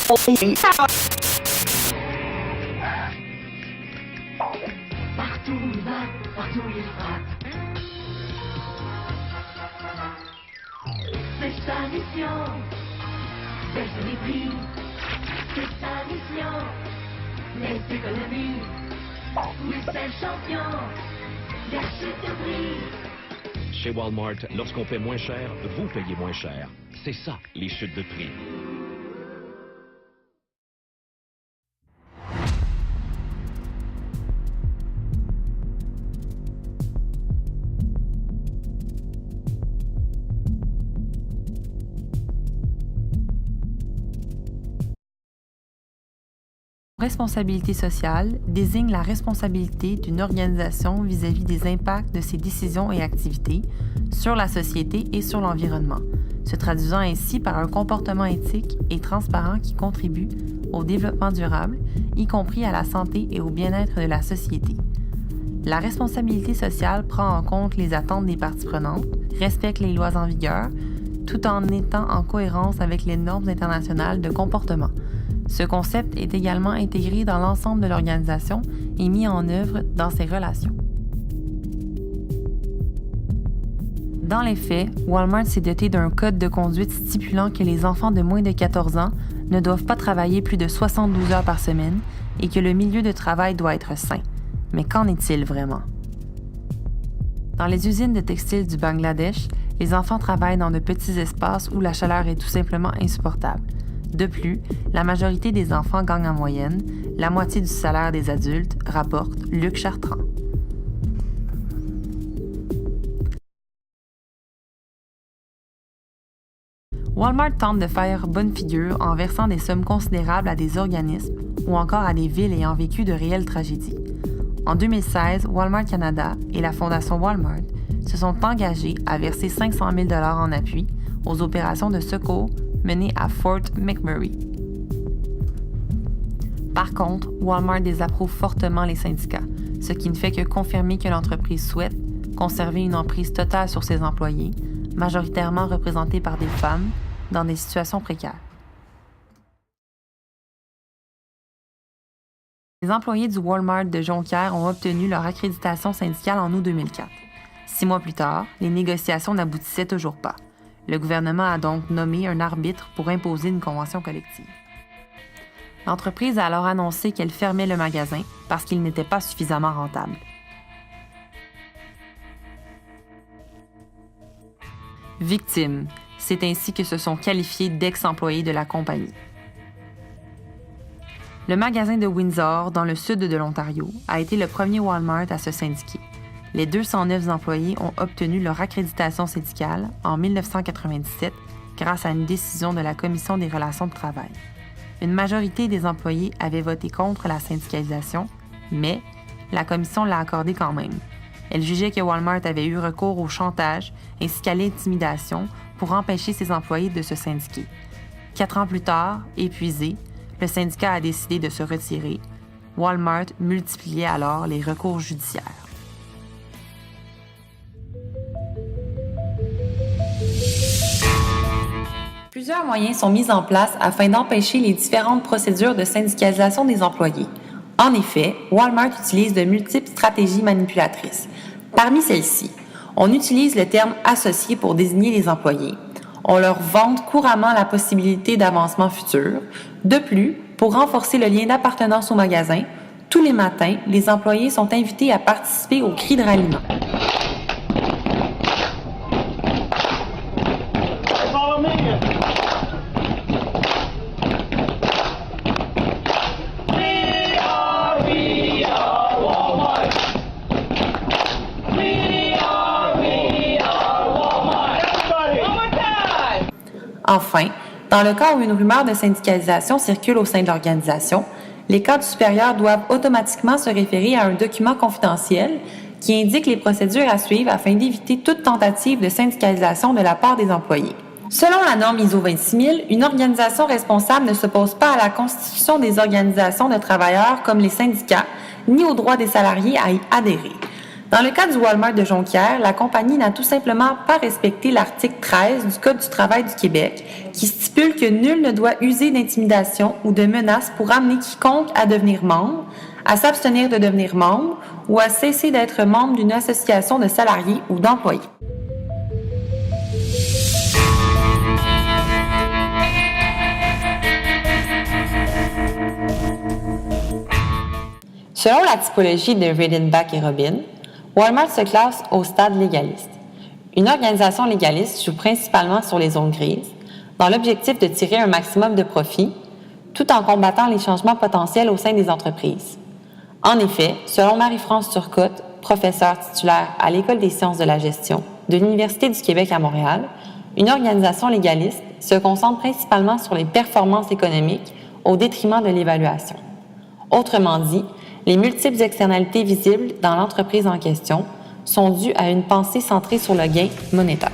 Partout où il va, partout où il frappe. C'est sa mission, baisser les prix. C'est sa mission, les économies. Oui, c'est le champion, gâcher tes prix. Chez Walmart, lorsqu'on paie moins cher, vous payez moins cher. C'est ça, les chutes de prix. Responsabilité sociale désigne la responsabilité d'une organisation vis-à-vis des impacts de ses décisions et activités sur la société et sur l'environnement, se traduisant ainsi par un comportement éthique et transparent qui contribue au développement durable, y compris à la santé et au bien-être de la société. La responsabilité sociale prend en compte les attentes des parties prenantes, respecte les lois en vigueur, tout en étant en cohérence avec les normes internationales de comportement. Ce concept est également intégré dans l'ensemble de l'organisation et mis en œuvre dans ses relations. Dans les faits, Walmart s'est doté d'un code de conduite stipulant que les enfants de moins de 14 ans ne doivent pas travailler plus de 72 heures par semaine et que le milieu de travail doit être sain. Mais qu'en est-il vraiment? Dans les usines de textiles du Bangladesh, les enfants travaillent dans de petits espaces où la chaleur est tout simplement insupportable. De plus, la majorité des enfants gagnent en moyenne la moitié du salaire des adultes, rapporte Luc Chartrand. Walmart tente de faire bonne figure en versant des sommes considérables à des organismes ou encore à des villes ayant vécu de réelles tragédies. En 2016, Walmart Canada et la Fondation Walmart se sont engagés à verser 500 000 $ en appui aux opérations de secours menées à Fort McMurray. Par contre, Walmart désapprouve fortement les syndicats, ce qui ne fait que confirmer que l'entreprise souhaite conserver une emprise totale sur ses employés, majoritairement représentés par des femmes, dans des situations précaires. Les employés du Walmart de Jonquière ont obtenu leur accréditation syndicale en août 2004. 6 mois plus tard, les négociations n'aboutissaient toujours pas. Le gouvernement a donc nommé un arbitre pour imposer une convention collective. L'entreprise a alors annoncé qu'elle fermait le magasin parce qu'il n'était pas suffisamment rentable. Victimes, c'est ainsi que se sont qualifiés d'ex-employés de la compagnie. Le magasin de Windsor, dans le sud de l'Ontario, a été le premier Walmart à se syndiquer. Les 209 employés ont obtenu leur accréditation syndicale en 1997 grâce à une décision de la Commission des relations de travail. Une majorité des employés avaient voté contre la syndicalisation, mais la Commission l'a accordée quand même. Elle jugeait que Walmart avait eu recours au chantage ainsi qu'à l'intimidation pour empêcher ses employés de se syndiquer. 4 ans plus tard, épuisé, le syndicat a décidé de se retirer. Walmart multipliait alors les recours judiciaires. Plusieurs moyens sont mis en place afin d'empêcher les différentes procédures de syndicalisation des employés. En effet, Walmart utilise de multiples stratégies manipulatrices. Parmi celles-ci, on utilise le terme « associé » pour désigner les employés. On leur vante couramment la possibilité d'avancement futur. De plus, pour renforcer le lien d'appartenance au magasin, tous les matins, les employés sont invités à participer au cri de ralliement. Enfin, dans le cas où une rumeur de syndicalisation circule au sein de l'organisation, les cadres supérieurs doivent automatiquement se référer à un document confidentiel qui indique les procédures à suivre afin d'éviter toute tentative de syndicalisation de la part des employés. Selon la norme ISO 26000, une organisation responsable ne s'oppose pas à la constitution des organisations de travailleurs comme les syndicats, ni au droit des salariés à y adhérer. Dans le cas du Walmart de Jonquière, la compagnie n'a tout simplement pas respecté l'article 13 du Code du travail du Québec qui stipule que nul ne doit user d'intimidation ou de menaces pour amener quiconque à devenir membre, à s'abstenir de devenir membre ou à cesser d'être membre d'une association de salariés ou d'employés. Selon la typologie de Redenbach et Robin, Walmart se classe au stade légaliste. Une organisation légaliste joue principalement sur les zones grises, dans l'objectif de tirer un maximum de profit, tout en combattant les changements potentiels au sein des entreprises. En effet, selon Marie-France Turcotte, professeure titulaire à l'École des sciences de la gestion de l'Université du Québec à Montréal, une organisation légaliste se concentre principalement sur les performances économiques au détriment de l'évaluation. Autrement dit, les multiples externalités visibles dans l'entreprise en question sont dues à une pensée centrée sur le gain monétaire.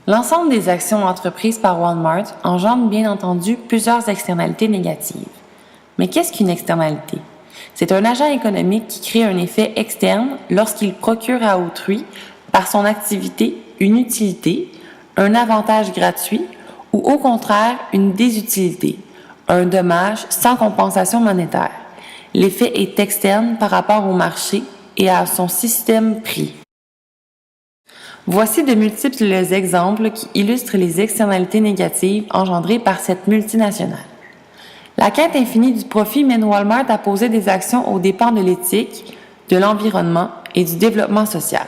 L'ensemble des actions entreprises par Walmart engendre bien entendu plusieurs externalités négatives. Mais qu'est-ce qu'une externalité? C'est un agent économique qui crée un effet externe lorsqu'il procure à autrui, par son activité, une utilité, un avantage gratuit ou au contraire une désutilité, un dommage sans compensation monétaire. L'effet est externe par rapport au marché et à son système prix. Voici de multiples exemples qui illustrent les externalités négatives engendrées par cette multinationale. La quête infinie du profit mène Walmart à poser des actions aux dépens de l'éthique, de l'environnement et du développement social.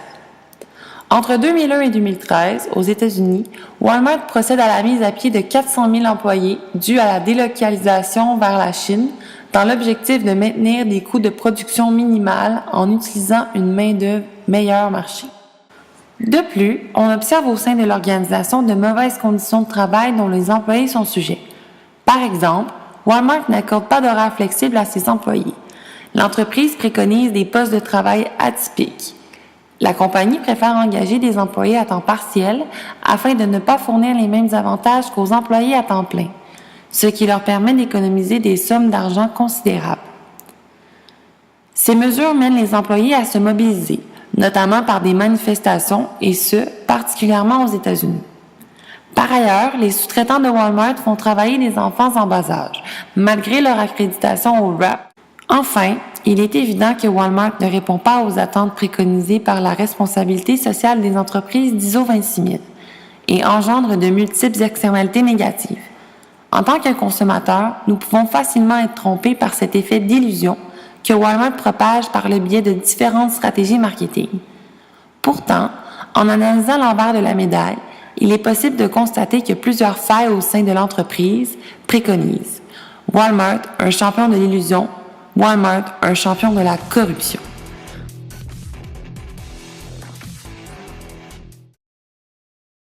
Entre 2001 et 2013, aux États-Unis, Walmart procède à la mise à pied de 400 000 employés due à la délocalisation vers la Chine dans l'objectif de maintenir des coûts de production minimales en utilisant une main-d'œuvre meilleur marché. De plus, on observe au sein de l'organisation de mauvaises conditions de travail dont les employés sont sujets. Par exemple, Walmart n'accorde pas d'horaires flexibles à ses employés. L'entreprise préconise des postes de travail atypiques. La compagnie préfère engager des employés à temps partiel afin de ne pas fournir les mêmes avantages qu'aux employés à temps plein, ce qui leur permet d'économiser des sommes d'argent considérables. Ces mesures mènent les employés à se mobiliser, notamment par des manifestations, et ce, particulièrement aux États-Unis. Par ailleurs, les sous-traitants de Walmart font travailler des enfants en bas âge, malgré leur accréditation au WRAP. Enfin, il est évident que Walmart ne répond pas aux attentes préconisées par la responsabilité sociale des entreprises d'ISO 26000 et engendre de multiples externalités négatives. En tant que consommateurs, nous pouvons facilement être trompés par cet effet d'illusion que Walmart propage par le biais de différentes stratégies marketing. Pourtant, en analysant l'envers de la médaille, il est possible de constater que plusieurs failles au sein de l'entreprise préconisent Walmart, un champion de l'illusion, Walmart, un champion de la corruption.